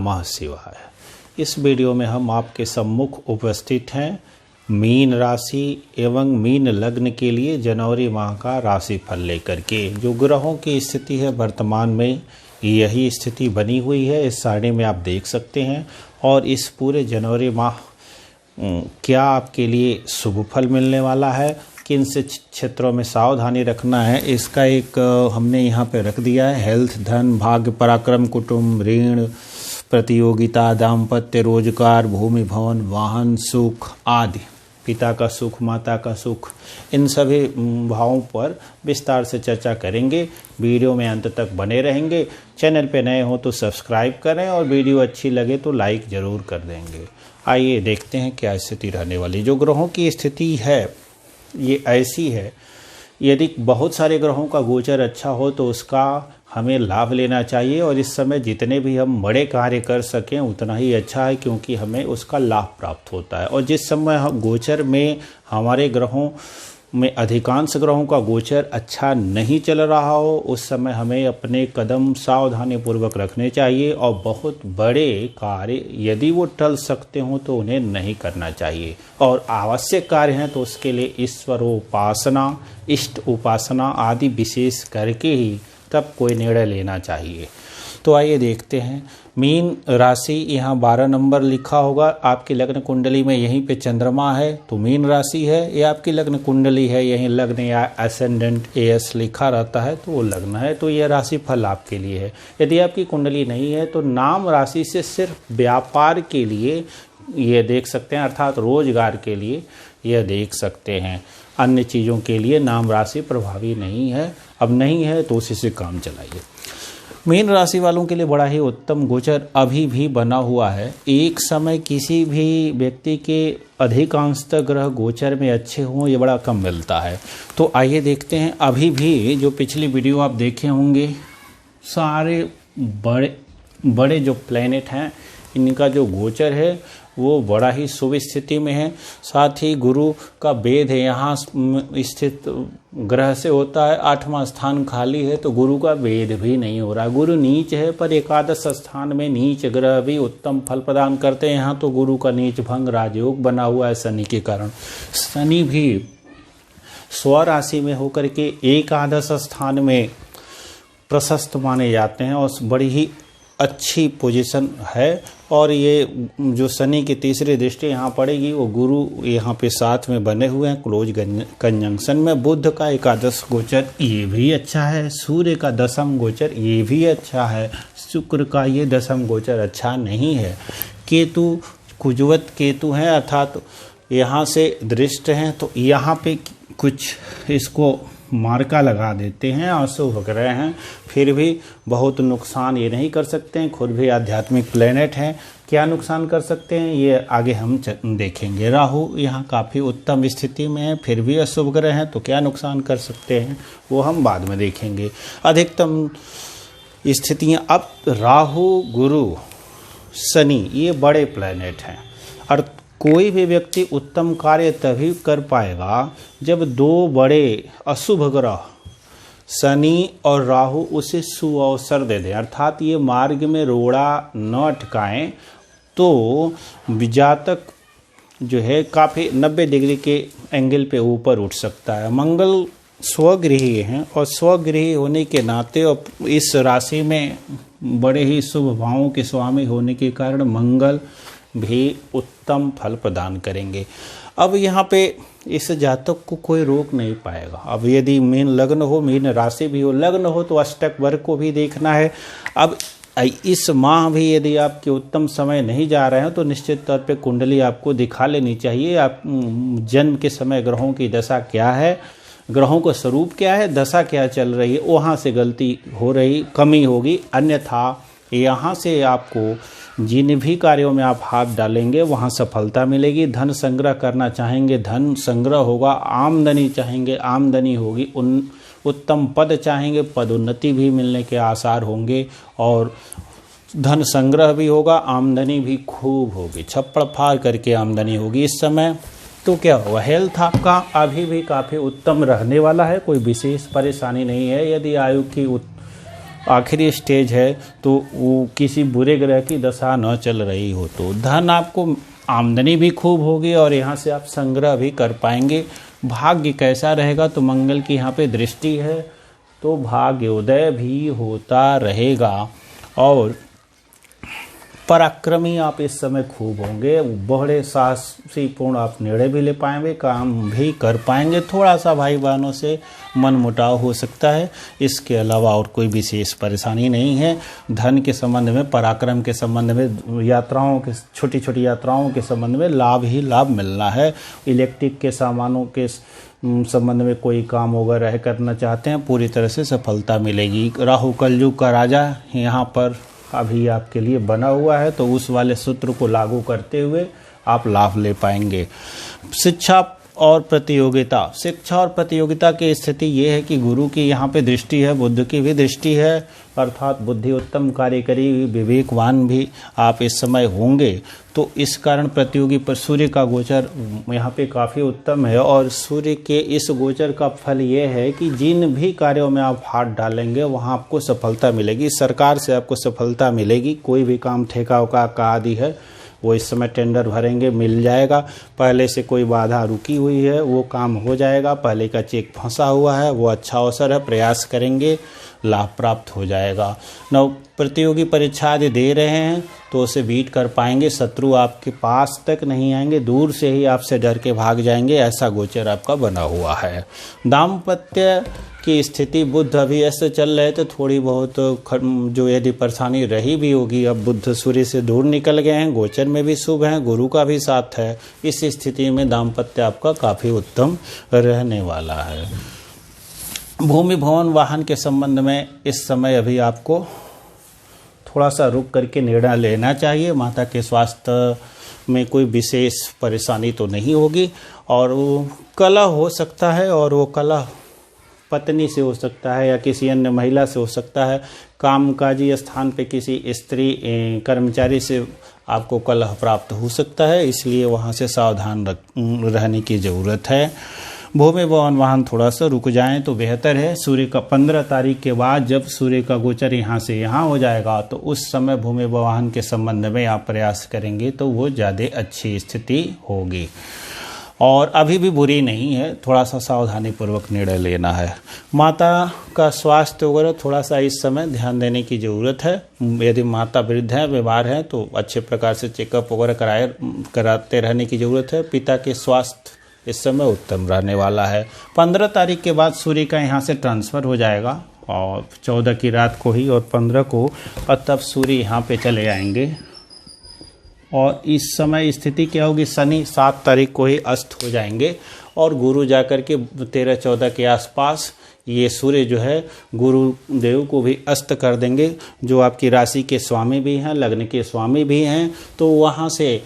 नमः शिवाय। इस वीडियो में हम आपके सम्मुख उपस्थित हैं मीन राशि एवं मीन लग्न के लिए जनवरी माह का राशिफल लेकर के। जो ग्रहों की स्थिति है वर्तमान में यही स्थिति बनी हुई है, इस सारणी में आप देख सकते हैं। और इस पूरे जनवरी माह क्या आपके लिए शुभ फल मिलने वाला है, किन से क्षेत्रों में सावधानी रखना है, इसका एक हमने यहाँ पे रख दिया है। हेल्थ, धन, भाग्य, पराक्रम, कुटुंब, ऋण, प्रतियोगिता, दाम्पत्य, रोजगार, भूमि, भवन, वाहन, सुख आदि, पिता का सुख, माता का सुख, इन सभी भावों पर विस्तार से चर्चा करेंगे। वीडियो में अंत तक बने रहेंगे। चैनल पे नए हो तो सब्सक्राइब करें और वीडियो अच्छी लगे तो लाइक ज़रूर कर देंगे। आइए देखते हैं क्या स्थिति रहने वाली। जो ग्रहों की स्थिति है ये ऐसी है, यदि बहुत सारे ग्रहों का गोचर अच्छा हो तो उसका हमें लाभ लेना चाहिए और इस समय जितने भी हम बड़े कार्य कर सकें उतना ही अच्छा है, क्योंकि हमें उसका लाभ प्राप्त होता है। और जिस समय हम गोचर में हमारे ग्रहों में अधिकांश ग्रहों का गोचर अच्छा नहीं चल रहा हो उस समय हमें अपने कदम सावधानी पूर्वक रखने चाहिए और बहुत बड़े कार्य यदि वो टल सकते हों तो उन्हें नहीं करना चाहिए। और आवश्यक कार्य हैं तो उसके लिए ईश्वर उपासना, इष्ट उपासना आदि विशेष करके ही तब कोई निर्णय लेना चाहिए। तो आइए देखते हैं। मीन राशि यहाँ 12 नंबर लिखा होगा। आपकी लग्न कुंडली में यहीं पे चंद्रमा है तो मीन राशि है। ये आपकी लग्न कुंडली है, यहीं लग्न या असेंडेंट एस लिखा रहता है तो वो लग्न है, तो यह राशि फल आपके लिए है। यदि आपकी कुंडली नहीं है तो नाम राशि से सिर्फ व्यापार के लिए ये देख सकते हैं, अर्थात रोजगार के लिए यह देख सकते हैं। अन्य चीज़ों के लिए नाम राशि प्रभावी नहीं है। अब नहीं है तो उसी से काम चलाइए। मीन राशि वालों के लिए बड़ा ही उत्तम गोचर अभी भी बना हुआ है। एक समय किसी भी व्यक्ति के अधिकांशतः ग्रह गोचर में अच्छे हों ये बड़ा कम मिलता है। तो आइए देखते हैं। अभी भी जो पिछली वीडियो आप देखे होंगे सारे बड़े जो प्लैनेट हैं इनका जो गोचर है वो बड़ा ही शुभ स्थिति में है। साथ ही गुरु का भेद है, यहाँ स्थित ग्रह से होता है। 8वां स्थान खाली है तो गुरु का भेद भी नहीं हो रहा। गुरु नीच है पर एकादश स्थान में नीच ग्रह भी उत्तम फल प्रदान करते हैं। यहाँ तो गुरु का नीच भंग राजयोग बना हुआ है शनि के कारण। शनि भी स्वराशि में होकर के एकादश स्थान में प्रशस्त माने जाते हैं और बड़ी ही अच्छी पोजीशन है। और ये जो शनि की तीसरी दृष्टि यहाँ पड़ेगी वो गुरु यहाँ पे साथ में बने हुए हैं क्लोज कंजंक्शन में। बुध का एकादश गोचर ये भी अच्छा है। सूर्य का दशम गोचर ये भी अच्छा है। शुक्र का ये दशम गोचर अच्छा नहीं है। केतु कुजवत केतु हैं, अर्थात यहाँ से दृष्ट हैं तो यहाँ पे कुछ इसको मार्का लगा देते हैं। अशुभ ग्रह हैं फिर भी बहुत नुकसान ये नहीं कर सकते हैं। खुद भी आध्यात्मिक प्लेनेट हैं, क्या नुकसान कर सकते हैं ये आगे हम देखेंगे। राहु यहाँ काफ़ी उत्तम स्थिति में है फिर भी अशुभ ग्रह हैं तो क्या नुकसान कर सकते हैं वो हम बाद में देखेंगे। अधिकतम स्थितियाँ अब राहु, गुरु, शनि ये बड़े प्लेनेट हैं और कोई भी व्यक्ति उत्तम कार्य तभी कर पाएगा जब दो बड़े अशुभ ग्रह शनि और राहु उसे सुअवसर दे दें, अर्थात ये मार्ग में रोड़ा न अटकाएं तो जातक जो है काफ़ी 90 डिग्री के एंगल पे ऊपर उठ सकता है। मंगल स्वगृही हैं और स्वगृही होने के नाते और इस राशि में बड़े ही शुभ भावों के स्वामी होने के कारण मंगल भी उत्तम फल प्रदान करेंगे। अब यहाँ पे इस जातक को कोई रोक नहीं पाएगा। अब यदि मीन लग्न हो, मीन राशि भी हो, लग्न हो तो अष्टक वर्ग को भी देखना है। अब इस माह भी यदि आपके उत्तम समय नहीं जा रहे हैं तो निश्चित तौर पे कुंडली आपको दिखा लेनी चाहिए। आप जन्म के समय ग्रहों की दशा क्या है, ग्रहों का स्वरूप क्या है, दशा क्या चल रही है, वहाँ से गलती हो रही कमी होगी। अन्यथा यहाँ से आपको जिन भी कार्यों में आप हाथ डालेंगे वहाँ सफलता मिलेगी। धन संग्रह करना चाहेंगे धन संग्रह होगा, आमदनी चाहेंगे आमदनी होगी, उत्तम पद चाहेंगे पदोन्नति भी मिलने के आसार होंगे और धन संग्रह भी होगा, आमदनी भी खूब होगी, छप्पड़ फाड़ करके आमदनी होगी इस समय। तो क्या होगा, हेल्थ आपका अभी भी काफ़ी उत्तम रहने वाला है, कोई विशेष परेशानी नहीं है। यदि आयु की आखिरी स्टेज है, तो वो किसी बुरे ग्रह की दशा न चल रही हो तो धन आपको आमदनी भी खूब होगी और यहाँ से आप संग्रह भी कर पाएंगे। भाग्य कैसा रहेगा, तो मंगल की यहाँ पे दृष्टि है, तो भाग्योदय भी होता रहेगा और पराक्रमी आप इस समय खूब होंगे। बड़े साहसीपूर्ण आप निर्णय भी ले पाएंगे, काम भी कर पाएंगे। थोड़ा सा भाई बहनों से मनमुटाव हो सकता है, इसके अलावा और कोई विशेष परेशानी नहीं है। धन के संबंध में, पराक्रम के संबंध में, यात्राओं के, छोटी छोटी यात्राओं के संबंध में लाभ ही लाभ मिलना है। इलेक्ट्रिक के सामानों के संबंध में कोई काम वगैरह करना चाहते हैं, पूरी तरह से सफलता मिलेगी। राहु कलयुग का राजा यहाँ पर अभी आपके लिए बना हुआ है, तो उस वाले सूत्र को लागू करते हुए आप लाभ ले पाएंगे। शिक्षा और प्रतियोगिता की स्थिति ये है कि गुरु की यहाँ पे दृष्टि है, बुद्ध की भी दृष्टि है, अर्थात बुद्धि उत्तम कार्यकरी, विवेकवान भी आप इस समय होंगे। तो इस कारण प्रतियोगी पर सूर्य का गोचर यहाँ पे काफ़ी उत्तम है और सूर्य के इस गोचर का फल ये है कि जिन भी कार्यों में आप हाथ डालेंगे वहाँ आपको सफलता मिलेगी। सरकार से आपको सफलता मिलेगी। कोई भी काम ठेका उका का आदि है वो इस समय टेंडर भरेंगे, मिल जाएगा। पहले से कोई बाधा रुकी हुई है वो काम हो जाएगा। पहले का चेक फंसा हुआ है वो अच्छा अवसर है, प्रयास करेंगे, लाभ प्राप्त हो जाएगा। नौ प्रतियोगी परीक्षा यदि दे रहे हैं तो उसे बीट कर पाएंगे। शत्रु आपके पास तक नहीं आएंगे, दूर से ही आपसे डर के भाग जाएंगे, ऐसा गोचर आपका बना हुआ है। दाम्पत्य की स्थिति, बुध अभी ऐसे चल रहे थे, थोड़ी बहुत जो यदि परेशानी रही भी होगी, अब बुध सूर्य से दूर निकल गए हैं, गोचर में भी शुभ हैं, गुरु का भी साथ है। इस स्थिति में दाम्पत्य आपका काफ़ी उत्तम रहने वाला है। भूमि भवन वाहन के संबंध में इस समय अभी आपको थोड़ा सा रुक करके निर्णय लेना चाहिए। माता के स्वास्थ्य में कोई विशेष परेशानी तो नहीं होगी और वो कलह हो सकता है और वो कलह पत्नी से हो सकता है या किसी अन्य महिला से हो सकता है। कामकाजी स्थान पे किसी स्त्री कर्मचारी से आपको कलह प्राप्त हो सकता है, इसलिए वहाँ से सावधान रहने की ज़रूरत है। भूमि भवन वाहन थोड़ा सा रुक जाएं तो बेहतर है। सूर्य का 15 तारीख के बाद जब सूर्य का गोचर यहाँ से यहाँ हो जाएगा तो उस समय भूमि वाहन के संबंध में आप प्रयास करेंगे तो वो ज़्यादा अच्छी स्थिति होगी और अभी भी बुरी नहीं है। थोड़ा सा सावधानी पूर्वक निर्णय लेना है। माता का स्वास्थ्य वगैरह थोड़ा सा इस समय ध्यान देने की ज़रूरत है। यदि माता वृद्ध है, बीमार है, तो अच्छे प्रकार से चेकअप वगैरह कराते रहने की ज़रूरत है। पिता के स्वास्थ्य इस समय उत्तम रहने वाला है। 15 तारीख के बाद सूर्य का यहाँ से ट्रांसफ़र हो जाएगा और 14 की रात को ही और 15 को, और तब सूर्य यहाँ पे चले आएंगे और इस समय स्थिति क्या होगी, शनि 7 तारीख को ही अस्त हो जाएंगे और गुरु जाकर के 13-14 के आसपास ये सूर्य जो है गुरुदेव को भी अस्त कर देंगे, जो आपकी राशि के स्वामी भी हैं, लग्न के स्वामी भी हैं। तो वहाँ से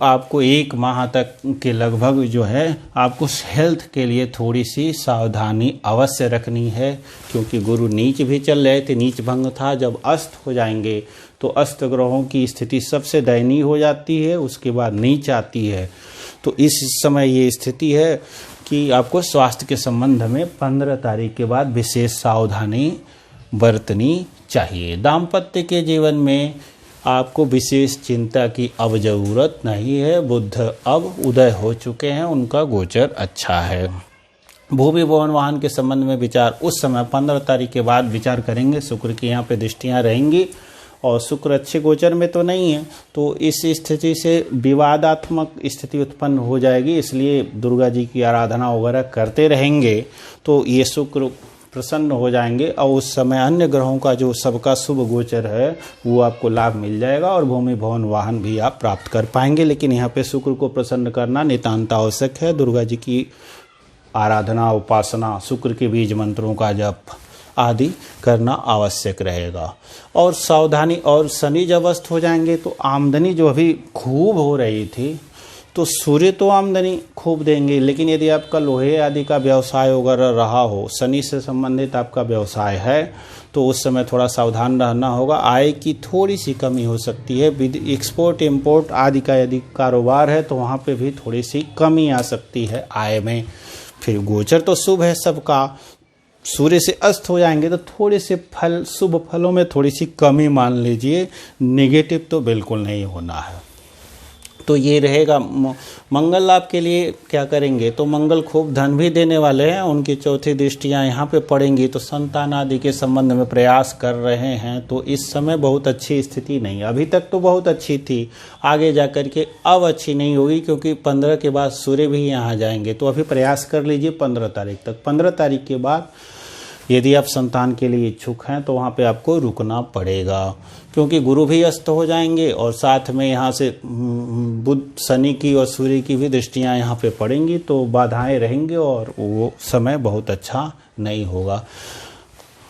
आपको 1 माह तक के लगभग जो है आपको हेल्थ के लिए थोड़ी सी सावधानी अवश्य रखनी है, क्योंकि गुरु नीच भी चल रहे थे, नीच भंग था। जब अस्त हो जाएंगे तो अस्त ग्रहों की स्थिति सबसे दयनीय हो जाती है, उसके बाद नीच आती है। तो इस समय ये स्थिति है कि आपको स्वास्थ्य के संबंध में 15 तारीख के बाद विशेष सावधानी बरतनी चाहिए। दाम्पत्य के जीवन में आपको विशेष चिंता की अब ज़रूरत नहीं है। बुध अब उदय हो चुके हैं, उनका गोचर अच्छा है। भूमि भवन वाहन के संबंध में विचार उस समय 15 तारीख के बाद विचार करेंगे। शुक्र की यहाँ पे दृष्टियाँ रहेंगी और शुक्र अच्छे गोचर में तो नहीं है, तो इस स्थिति से विवादात्मक स्थिति उत्पन्न हो जाएगी। इसलिए दुर्गा जी की आराधना वगैरह करते रहेंगे तो ये शुक्र प्रसन्न हो जाएंगे और उस समय अन्य ग्रहों का जो सबका शुभ गोचर है वो आपको लाभ मिल जाएगा और भूमि भवन वाहन भी आप प्राप्त कर पाएंगे। लेकिन यहाँ पे शुक्र को प्रसन्न करना नितांत आवश्यक है। दुर्गा जी की आराधना, उपासना, शुक्र के बीज मंत्रों का जप आदि करना आवश्यक रहेगा। और सावधानी, और शनि जब अस्त हो जाएंगे तो आमदनी जो अभी खूब हो रही थी, तो सूर्य तो आमदनी खूब देंगे, लेकिन यदि आपका लोहे आदि का व्यवसाय वगैरह रहा हो, शनि से संबंधित आपका व्यवसाय है, तो उस समय थोड़ा सावधान रहना होगा। आय की थोड़ी सी कमी हो सकती है। एक्सपोर्ट इम्पोर्ट आदि का यदि कारोबार है तो वहाँ पे भी थोड़ी सी कमी आ सकती है आय में। फिर गोचर तो शुभ है सबका, सूर्य से अस्त हो जाएंगे तो थोड़े से फल, शुभ फलों में थोड़ी सी कमी मान लीजिए, नेगेटिव तो बिल्कुल नहीं होना है। तो ये रहेगा। मंगल लाभ के लिए क्या करेंगे, तो मंगल खूब धन भी देने वाले हैं, उनकी चौथी दृष्टियां यहाँ पे पड़ेंगी, तो संतान आदि के संबंध में प्रयास कर रहे हैं। तो इस समय बहुत अच्छी स्थिति नहीं, अभी तक तो बहुत अच्छी थी, आगे जा कर के अब अच्छी नहीं होगी, क्योंकि 15 के बाद सूर्य भी यहाँ जाएंगे। तो अभी प्रयास कर लीजिए 15 तारीख तक। 15 तारीख के बाद यदि आप संतान के लिए इच्छुक हैं तो वहाँ पे आपको रुकना पड़ेगा, क्योंकि गुरु भी अस्त हो जाएंगे और साथ में यहाँ से बुध, शनि की और सूर्य की भी दृष्टियाँ यहाँ पे पड़ेंगी, तो बाधाएं रहेंगी और वो समय बहुत अच्छा नहीं होगा।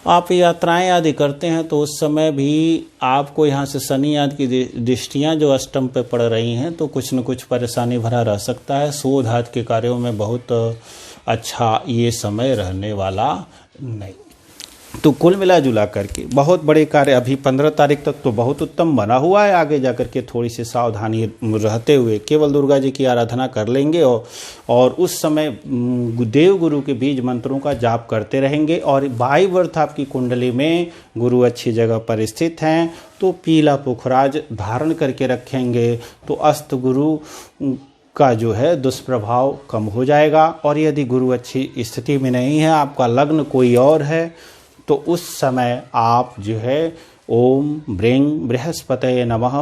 आप यात्राएं आदि करते हैं तो उस समय भी आपको यहाँ से शनि आदि की दृष्टियाँ जो अष्टम पे पड़ रही हैं, तो कुछ न कुछ परेशानी भरा रह सकता है। शोध आदि के कार्यों में बहुत अच्छा ये समय रहने वाला नहीं। तो कुल मिला जुला करके बहुत बड़े कार्य अभी 15 तारीख तक तो बहुत उत्तम बना हुआ है। आगे जाकर के थोड़ी सी सावधानी रहते हुए केवल दुर्गा जी की आराधना कर लेंगे और उस समय देव गुरु के बीज मंत्रों का जाप करते रहेंगे। और वायुवर्थ आपकी कुंडली में गुरु अच्छी जगह पर स्थित हैं तो पीला पुखराज धारण करके रखेंगे, तो अस्त गुरु का जो है दुष्प्रभाव कम हो जाएगा। और यदि गुरु अच्छी स्थिति में नहीं है, आपका लग्न कोई और है, तो उस समय आप जो है ओम ब्रेंग बृहस्पतये नमः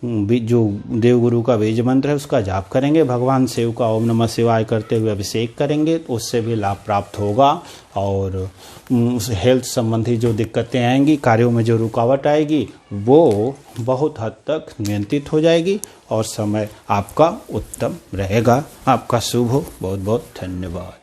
जो देवगुरु का बीज मंत्र है उसका जाप करेंगे, भगवान शिव का ओम नमः शिवाय करते हुए अभिषेक करेंगे, तो उससे भी लाभ प्राप्त होगा। और हेल्थ संबंधी जो दिक्कतें आएंगी, कार्यों में जो रुकावट आएगी, वो बहुत हद तक नियंत्रित हो जाएगी और समय आपका उत्तम रहेगा। आपका शुभ हो। बहुत बहुत धन्यवाद।